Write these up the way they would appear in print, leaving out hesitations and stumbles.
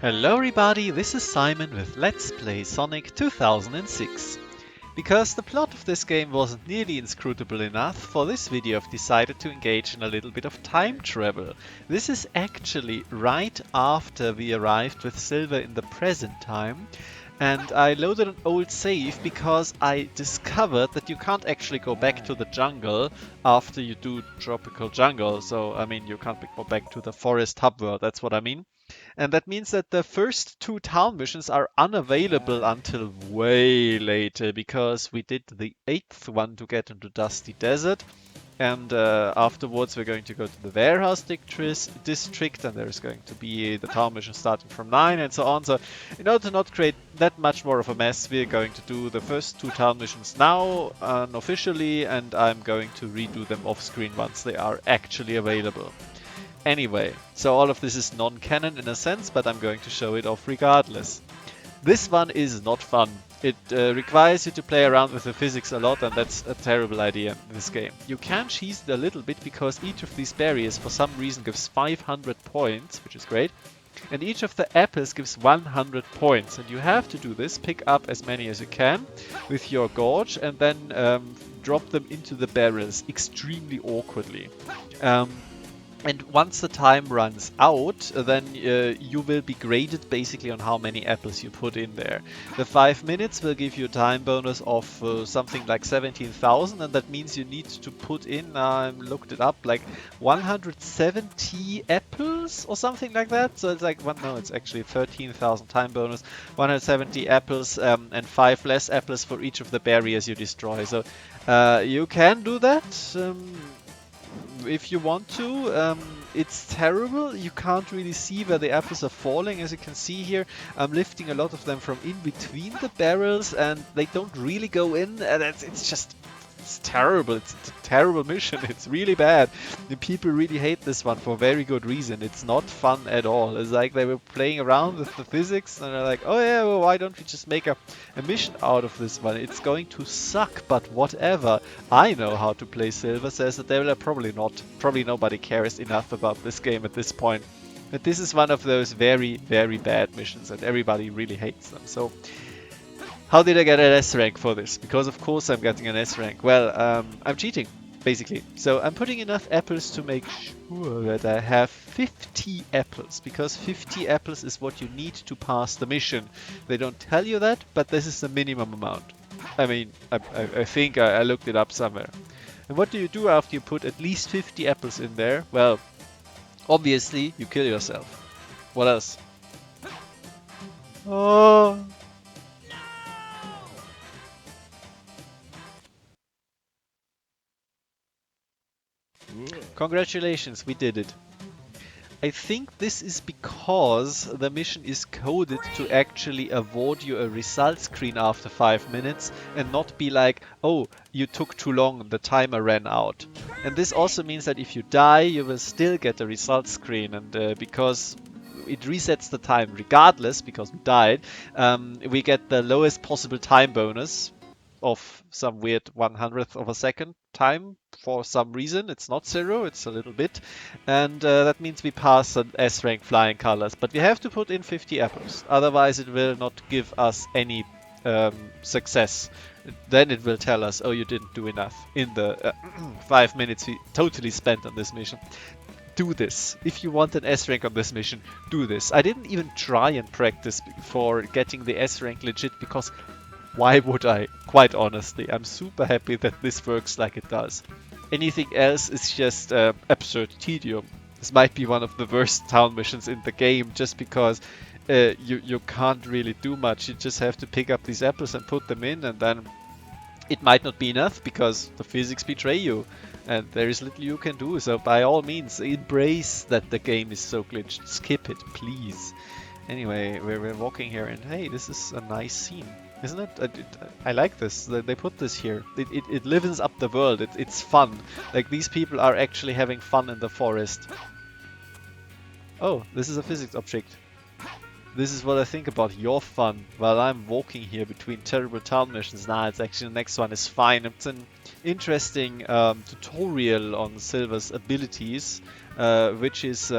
Hello everybody, this is Simon with Let's Play Sonic 2006. Because the plot of this game wasn't nearly inscrutable enough, for this video I've decided to engage in a little bit of time travel. This is actually right after we arrived with Silver in the present time, and I loaded an old save because I discovered that you can't actually go back to the jungle after you do Tropical Jungle. So, I mean, you can't go back to the forest hub world, that's what I mean. And that means that the first two town missions are unavailable until way later, because we did the 8th one to get into Dusty Desert. And afterwards we're going to go to the warehouse district, and there's going to be the town mission starting from 9 and so on. So in order to not create that much more of a mess, we're going to do the first two town missions now unofficially, and I'm going to redo them off screen once they are actually available. Anyway, so all of this is non-canon in a sense, but I'm going to show it off regardless. This one is not fun. It requires you to play around with the physics a lot, and that's a terrible idea in this game. You can cheese it a little bit because each of these berries for some reason gives 500 points, which is great. And each of the apples gives 100 points. And you have to do this, pick up as many as you can with your gorge, and then drop them into the barrels extremely awkwardly. And once the time runs out, then you will be graded basically on how many apples you put in there. The 5 minutes will give you a time bonus of something like 17,000, and that means you need to put in, I looked it up, like 170 apples or something like that. So it's like, no, it's actually 13,000 time bonus, 170 apples, and 5 less apples for each of the barriers you destroy. So you can do that. If you want to. It's terrible. You can't really see where the apples are falling. As you can see here, I'm lifting a lot of them from in between the barrels, and they don't really go in. It's terrible. It's a terrible mission. It's really bad. And people really hate this one for very good reason. It's not fun at all. It's like they were playing around with the physics, and they're like, oh yeah, well, why don't we just make a mission out of this one? It's going to suck, but whatever. I know how to play Silver, says that they will probably not. Probably nobody cares enough about this game at this point. But this is one of those very, very bad missions, and everybody really hates them. So how did I get an S rank for this? Because of course I'm getting an S rank. Well, I'm cheating, basically. So I'm putting enough apples to make sure that I have 50 apples, because 50 apples is what you need to pass the mission. They don't tell you that, but this is the minimum amount. I mean, I think I looked it up somewhere. And what do you do after you put at least 50 apples in there? Well, obviously you kill yourself. What else? Oh. Congratulations, we did it. I think this is because the mission is coded to actually award you a result screen after 5 minutes and not be like, oh, you took too long, the timer ran out. And this also means that if you die, you will still get a result screen, and because it resets the time regardless, because we died, we get the lowest possible time bonus of some weird 100th of a second time for some reason. It's not 0, it's a little bit, and that means we pass an S rank flying colors, but we have to put in 50 apples, otherwise it will not give us any success. Then it will tell us, oh, you didn't do enough in the 5 minutes we totally spent on this mission. Do this. If you want an S rank on this mission, do this. I didn't even try and practice for getting the S rank legit, because why would I? Quite honestly, I'm super happy that this works like it does. Anything else is just absurd tedium. This might be one of the worst town missions in the game, just because you can't really do much. You just have to pick up these apples and put them in, and then it might not be enough because the physics betray you, and there is little you can do. So by all means, embrace that the game is so glitched. Skip it, please. Anyway, we're walking here, and hey, this is a nice scene. Isn't it? I like this. They put this here. It livens up the world. It's fun. Like, these people are actually having fun in the forest. Oh, this is a physics object. This is what I think about your fun while I'm walking here between terrible town missions. Nah, it's actually the next one is fine. It's an interesting tutorial on Silver's abilities, which is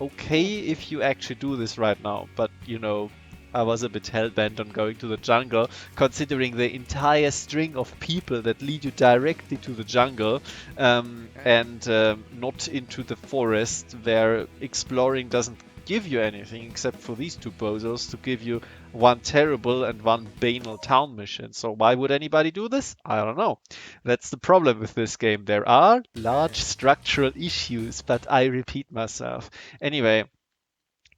okay if you actually do this right now, but you know, I was a bit hell-bent on going to the jungle, considering the entire string of people that lead you directly to the jungle, and not into the forest where exploring doesn't give you anything except for these two bozos to give you one terrible and one banal town mission. So why would anybody do this? I don't know. That's the problem with this game. There are large structural issues, but I repeat myself. Anyway,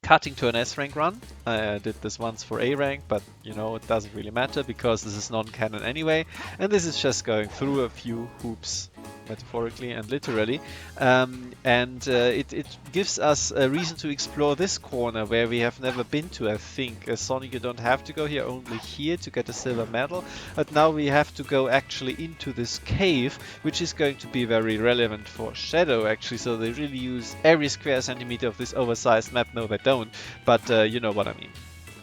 cutting to an S rank run. I did this once for A rank, but you know, it doesn't really matter because this is non-canon anyway. And this is just going through a few hoops, metaphorically and literally. It gives us a reason to explore this corner where we have never been to, I think. Sonic, you don't have to go here, only here to get a silver medal. But now we have to go actually into this cave, which is going to be very relevant for Shadow, actually. So they really use every square centimeter of this oversized map. No, they don't, but you know what I mean.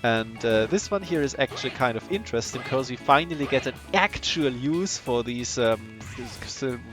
And this one here is actually kind of interesting because we finally get an actual use for these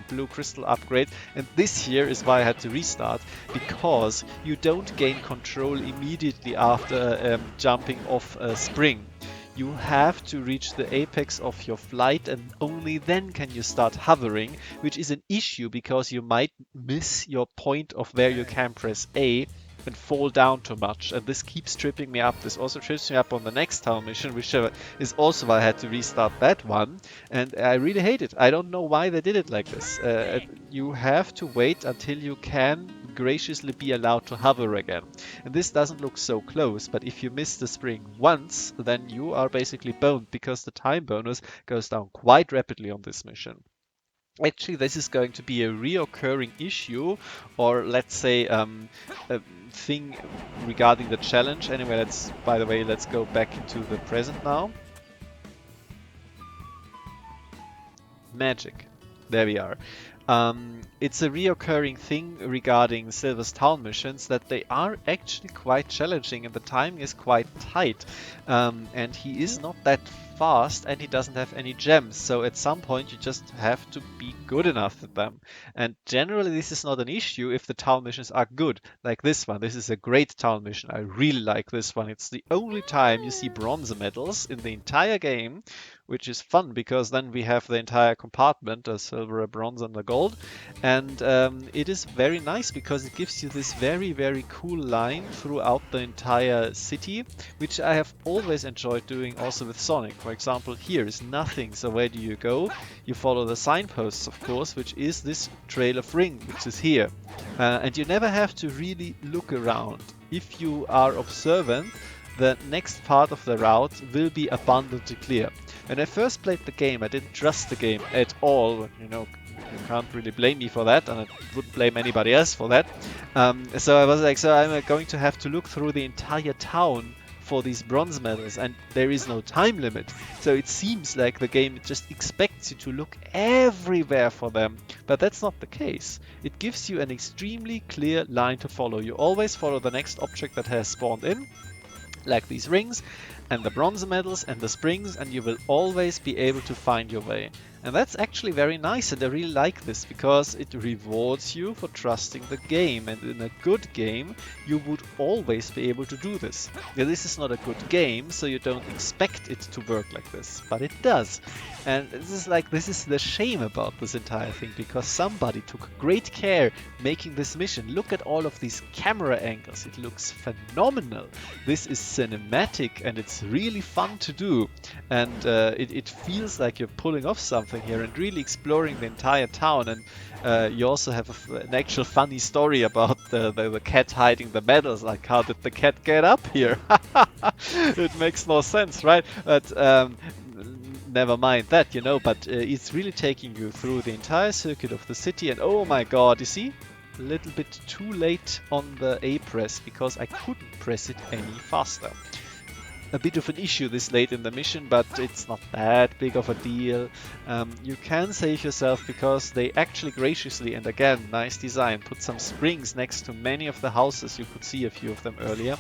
blue crystal upgrades. And this here is why I had to restart, because you don't gain control immediately after jumping off a spring. You have to reach the apex of your flight and only then can you start hovering, which is an issue because you might miss your point of where you can press A and fall down too much, and this keeps tripping me up. This also trips me up on the next town mission, which is also why I had to restart that one, and I really hate it. I don't know why they did it like this. You have to wait until you can graciously be allowed to hover again, and this doesn't look so close, but if you miss the spring once, then you are basically boned because the time bonus goes down quite rapidly on this mission. Actually, this is going to be a reoccurring issue, or let's say a thing regarding the challenge. Anyway, by the way, let's go back into the present now. Magic. There we are. It's a reoccurring thing regarding Silver's town missions that they are actually quite challenging and the timing is quite tight. And he is not that fast and he doesn't have any gems, so at some point you just have to be good enough at them. And generally this is not an issue if the town missions are good, like this one. This is a great town mission. I really like this one. It's the only time you see bronze medals in the entire game, which is fun because then we have the entire compartment, a silver, a bronze and a gold. And it is very nice because it gives you this very, very cool line throughout the entire city, which I have always enjoyed doing also with Sonic. For example, here is nothing, so where do you go? You follow the signposts, of course, which is this trail of ring, which is here. And you never have to really look around. If you are observant, the next part of the route will be abundantly clear. When I first played the game, I didn't trust the game at all. You know, you can't really blame me for that, and I wouldn't blame anybody else for that. So I was like, so I'm going to have to look through the entire town for these bronze medals, and there is no time limit. So it seems like the game just expects you to look everywhere for them, but that's not the case. It gives you an extremely clear line to follow. You always follow the next object that has spawned in, like these rings and the bronze medals and the springs, and you will always be able to find your way. And that's actually very nice, and I really like this because it rewards you for trusting the game, and in a good game you would always be able to do this. Now, this is not a good game, so you don't expect it to work like this, but it does. And this is the shame about this entire thing, because somebody took great care making this mission. Look at all of these camera angles, it looks phenomenal. This is cinematic and it's really fun to do, and it feels like you're pulling off something here and really exploring the entire town. And you also have an actual funny story about the cat hiding the medals. Like, how did the cat get up here? It makes no sense, right? But never mind that, you know. But it's really taking you through the entire circuit of the city, and oh my god, you see? A little bit too late on the A press because I couldn't press it any faster. A bit of an issue this late in the mission, but it's not that big of a deal. You can save yourself because they actually graciously, and again, nice design, put some springs next to many of the houses. You could see a few of them earlier,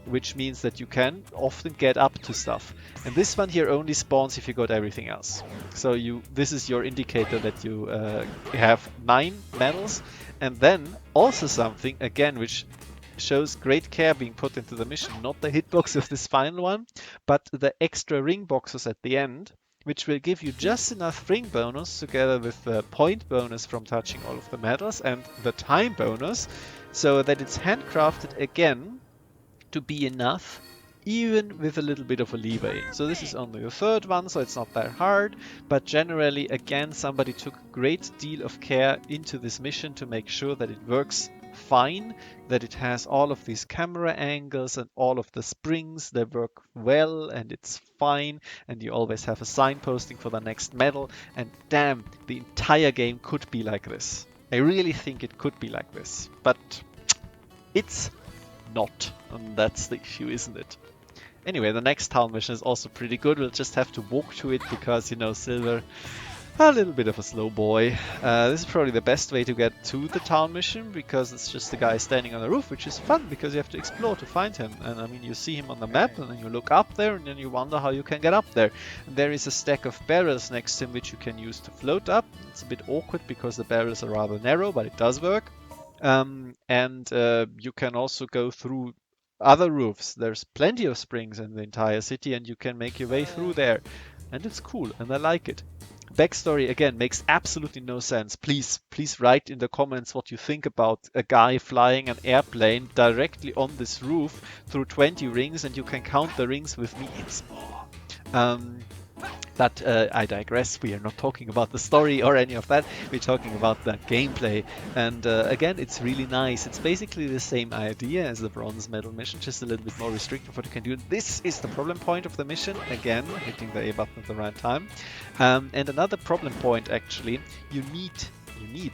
which means that you can often get up to stuff. And this one here only spawns if you got everything else. So this is your indicator that you have 9 medals, and then also something, again, which shows great care being put into the mission. Not the hitbox of this final one, but the extra ring boxes at the end, which will give you just enough ring bonus together with the point bonus from touching all of the medals and the time bonus, so that it's handcrafted again to be enough, even with a little bit of a leeway. So this is only the third one, so it's not that hard, but generally, again, somebody took a great deal of care into this mission to make sure that it works fine, that it has all of these camera angles and all of the springs that work well, and it's fine, and you always have a signposting for the next medal, and damn, the entire game could be like this. I really think it could be like this, but it's not, and that's the issue, isn't it? Anyway, the next town mission is also pretty good. We'll just have to walk to it because, you know, Silver, a little bit of a slow boy. This is probably the best way to get to the town mission because it's just the guy standing on the roof, which is fun because you have to explore to find him. And I mean, you see him on the map and then you look up there and then you wonder how you can get up there. And there is a stack of barrels next to him which you can use to float up. It's a bit awkward because the barrels are rather narrow, but it does work. You can also go through other roofs. There's plenty of springs in the entire city and you can make your way through there. And it's cool and I like it. Backstory again makes absolutely no sense. Please write in the comments what you think about a guy flying an airplane directly on this roof through 20 rings, and you can count the rings with me. It's more. But I digress. We are not talking about the story or any of that. We're talking about the gameplay. And again, it's really nice. It's basically the same idea as the bronze medal mission, just a little bit more restrictive what you can do. This is the problem point of the mission. Again, hitting the A button at the right time. And another problem point, actually, you need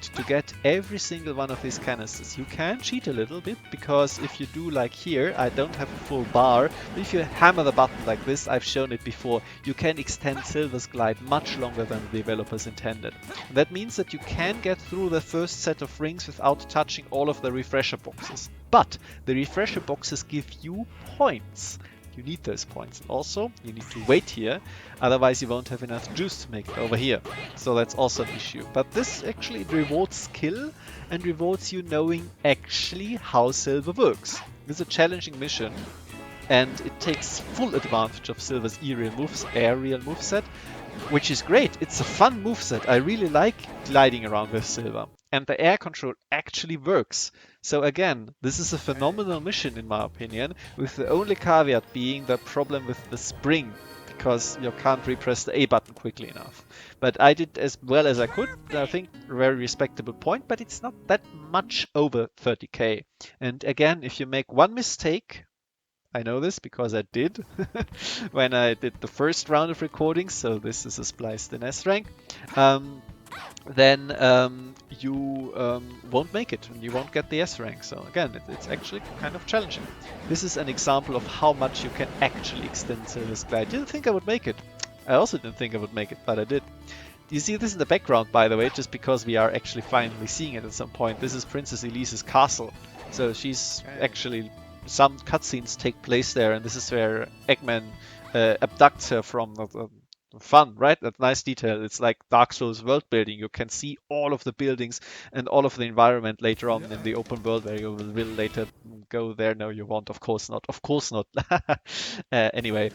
to get every single one of these canisters. You can cheat a little bit because if you do like here, I don't have a full bar, but if you hammer the button like this, I've shown it before, you can extend Silver's glide much longer than the developers intended. That means that you can get through the first set of rings without touching all of the refresher boxes. But the refresher boxes give you points. You need those points. Also, you need to wait here, otherwise you won't have enough juice to make it over here. So that's also an issue. But this actually rewards skill and rewards you knowing actually how Silver works. It's a challenging mission and it takes full advantage of Silver's aerial moveset, which is great. It's a fun moveset. I really like gliding around with Silver. And the air control actually works. So again, this is a phenomenal mission in my opinion, with the only caveat being the problem with the spring, because you can't repress the A button quickly enough. But I did as well as I could. I think a very respectable point, but it's not that much over 30k. And again, if you make one mistake, I know this because I did when I did the first round of recordings, so this is a spliced in S rank, then you won't make it and you won't get the S rank. So again, it's actually kind of challenging. This is an example of how much you can actually extend Silver's glide. Didn't think I would make it. I also didn't think I would make it, but I did. You see this in the background, by the way, just because we are actually finally seeing it at some point. This is Princess Elise's castle. So she's actually, some cutscenes take place there, and this is where Eggman abducts her from. Fun, right? That nice detail. It's like Dark Souls world building. You can see all of the buildings and all of the environment later on in the open world, where you will later go there. No, you won't. Of course not. Of course not. Anyway,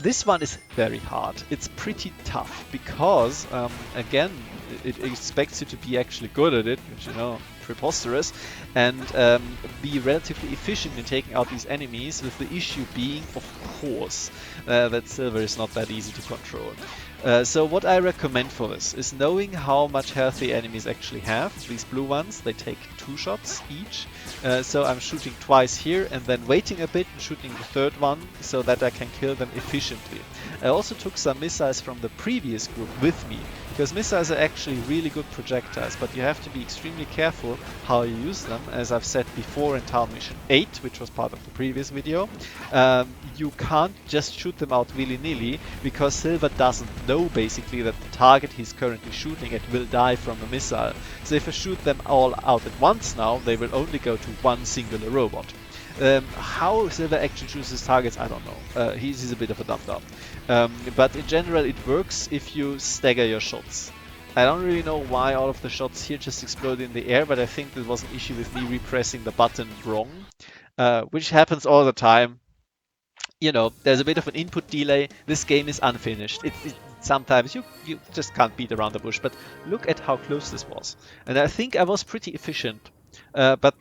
this one is very hard. It's pretty tough because, again, it expects you to be actually good at it, which, you know, preposterous, and be relatively efficient in taking out these enemies, with the issue being, of course, that Silver is not that easy to control. So what I recommend for this is knowing how much health the enemies actually have. These blue ones, they take 2 shots each. So I'm shooting twice here and then waiting a bit and shooting the third one so that I can kill them efficiently. I also took some missiles from the previous group with me, because missiles are actually really good projectiles, but you have to be extremely careful how you use them. As I've said before in Town Mission 8, which was part of the previous video, you can't just shoot them out willy-nilly, because Silver doesn't know basically that the target he's currently shooting at will die from a missile. So if I shoot them all out at once now, they will only go to one singular robot. How Silver actually chooses targets, I don't know. He's a bit of a dum-dum. But in general it works if you stagger your shots. I don't really know why all of the shots here just exploded in the air, but I think there was an issue with me repressing the button wrong, which happens all the time. You know, there's a bit of an input delay. This game is unfinished. Sometimes you just can't beat around the bush, but look at how close this was. And I think I was pretty efficient. But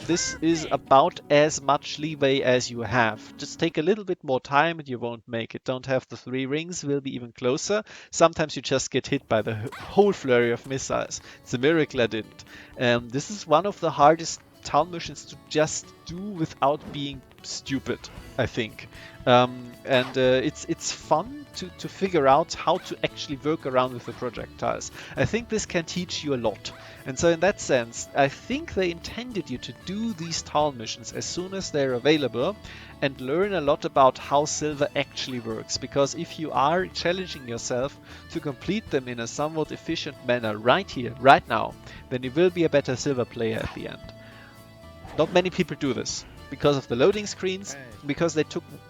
this is about as much leeway as you have. Just take a little bit more time and you won't make it. Don't have the 3 rings, will be even closer. Sometimes you just get hit by the whole flurry of missiles. It's a miracle I didn't. This is one of the hardest town missions to just do without being stupid, I think. It's fun to figure out how to actually work around with the projectiles. I think this can teach you a lot. And so in that sense, I think they intended you to do these town missions as soon as they're available and learn a lot about how Silver actually works. Because if you are challenging yourself to complete them in a somewhat efficient manner right here, right now, then you will be a better Silver player at the end. Not many people do this because of the loading screens, because they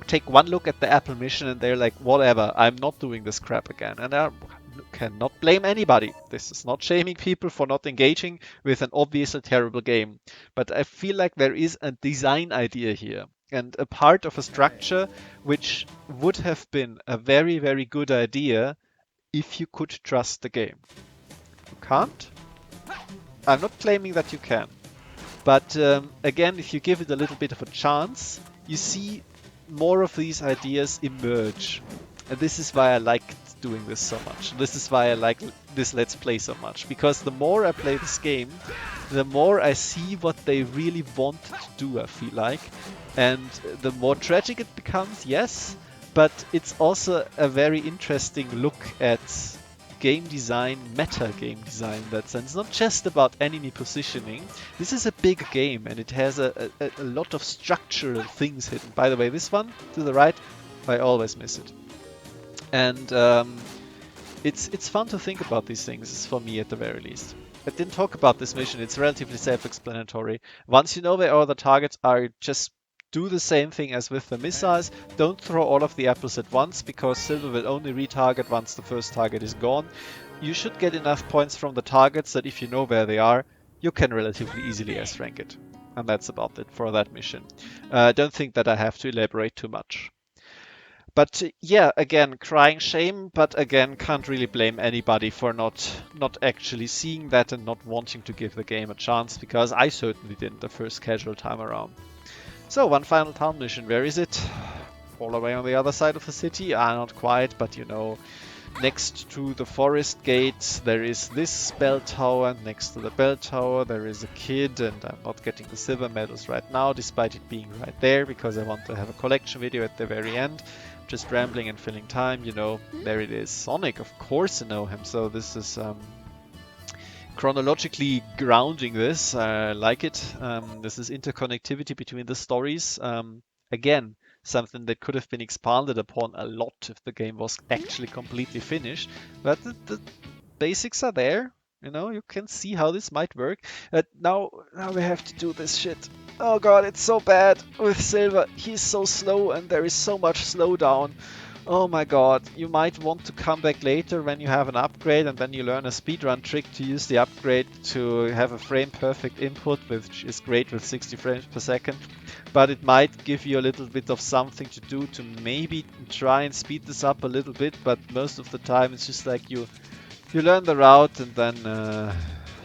take one look at the Apple mission and they're like, whatever, I'm not doing this crap again. And I cannot blame anybody. This is not shaming people for not engaging with an obviously terrible game. But I feel like there is a design idea here and a part of a structure which would have been a very, very good idea if you could trust the game. You can't? I'm not claiming that you can. But again, if you give it a little bit of a chance, you see more of these ideas emerge. And this is why I liked doing this so much. This is why I like this Let's Play so much. Because the more I play this game, the more I see what they really want to do, I feel like. And the more tragic it becomes, yes. But it's also a very interesting look at game design, meta game design in that sense. Not just about enemy positioning. This is a big game and it has a lot of structural things hidden. By the way, this one to the right, I always miss it. And it's fun to think about these things, for me at the very least. I didn't talk about this mission, it's relatively self-explanatory. Once you know where all the targets are, just do the same thing as with the missiles. Don't throw all of the apples at once, because Silver will only retarget once the first target is gone. You should get enough points from the targets that if you know where they are, you can relatively easily S-rank it. And that's about it for that mission. Don't think that I have to elaborate too much. But yeah, again, crying shame, but again, can't really blame anybody for not actually seeing that and not wanting to give the game a chance, because I certainly didn't the first casual time around. So, one final town mission. Where is it? All the way on the other side of the city? Not quite, but you know, next to the forest gate there is this bell tower. Next to the bell tower there is a kid, and I'm not getting the silver medals right now, despite it being right there, because I want to have a collection video at the very end. Just rambling and filling time, you know. There it is. Sonic, of course I know him, so this is chronologically grounding this. I like it. This is interconnectivity between the stories. Again, something that could have been expanded upon a lot if the game was actually completely finished. But the basics are there. You know, you can see how this might work. Now we have to do this shit. Oh god, it's so bad with Silver. He's so slow and there is so much slowdown. Oh my god, you might want to come back later when you have an upgrade and then you learn a speedrun trick to use the upgrade to have a frame perfect input, which is great with 60 frames per second. But it might give you a little bit of something to do to maybe try and speed this up a little bit, but most of the time it's just like you learn the route and then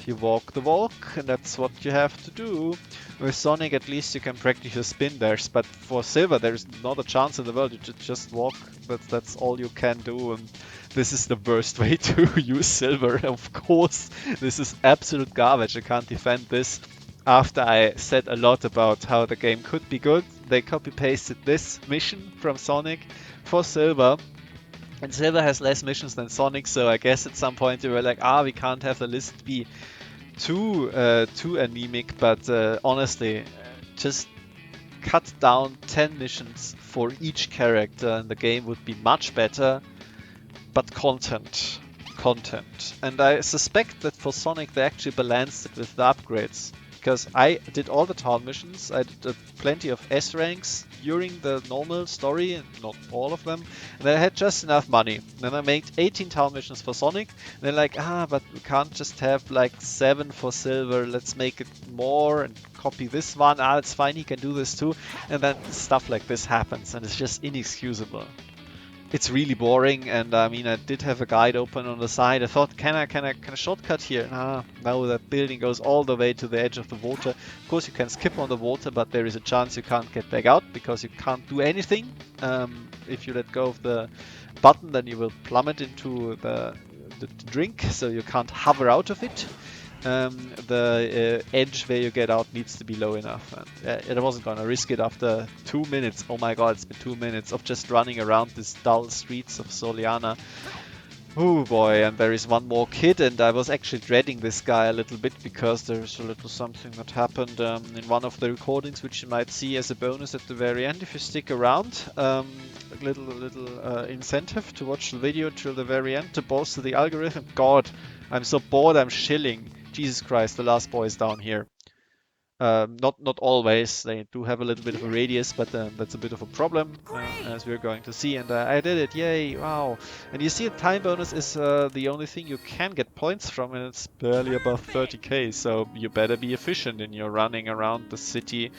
you walk the walk, and that's what you have to do. With Sonic at least you can practice your spin dash, but for Silver there's not a chance in the world. You just walk, that's all you can do, and this is the worst way to use Silver. Of course, this is absolute garbage. I can't defend this. After I said a lot about how the game could be good, they copy-pasted this mission from Sonic for Silver. And Silver has less missions than Sonic, so I guess at some point they were like, we can't have the list be too anemic, but honestly, just cut down 10 missions for each character and the game would be much better. But content. And I suspect that for Sonic they actually balanced it with the upgrades. because I did all the town missions. I did plenty of S ranks during the normal story, and not all of them. And then I had just enough money. And then I made 18 town missions for Sonic. And they're like, but we can't just have like 7 for Silver. Let's make it more and copy this one. It's fine, he can do this too. And then stuff like this happens, and it's just inexcusable. It's really boring, and I mean, I did have a guide open on the side. I thought, can I shortcut here? No, that building goes all the way to the edge of the water. Of course, you can skip on the water, but there is a chance you can't get back out because you can't do anything. If you let go of the button, then you will plummet into the drink, so you can't hover out of it. The edge where you get out needs to be low enough, and I wasn't gonna risk it after 2 minutes. Oh my god, it's been 2 minutes of just running around these dull streets of Soleanna. Oh boy, and there is one more kid, and I was actually dreading this guy a little bit because there's a little something that happened in one of the recordings, which you might see as a bonus at the very end if you stick around. A little incentive to watch the video till the very end to bolster the algorithm. God, I'm so bored, I'm shilling. Jesus Christ, the last boy is down here. Not always. They do have a little bit of a radius, but that's a bit of a problem, as we're going to see. And I did it, yay, wow. And you see a time bonus is the only thing you can get points from, and it's barely above 30k, so you better be efficient in your running around the city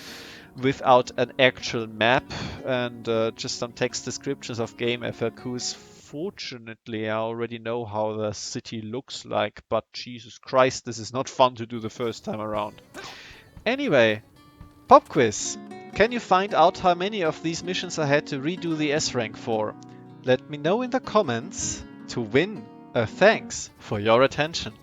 without an actual map and just some text descriptions of game FAQs. Fortunately, I already know how the city looks like, but Jesus Christ, this is not fun to do the first time around. Anyway, pop quiz. Can you find out how many of these missions I had to redo the S rank for? Let me know in the comments to win a thanks for your attention.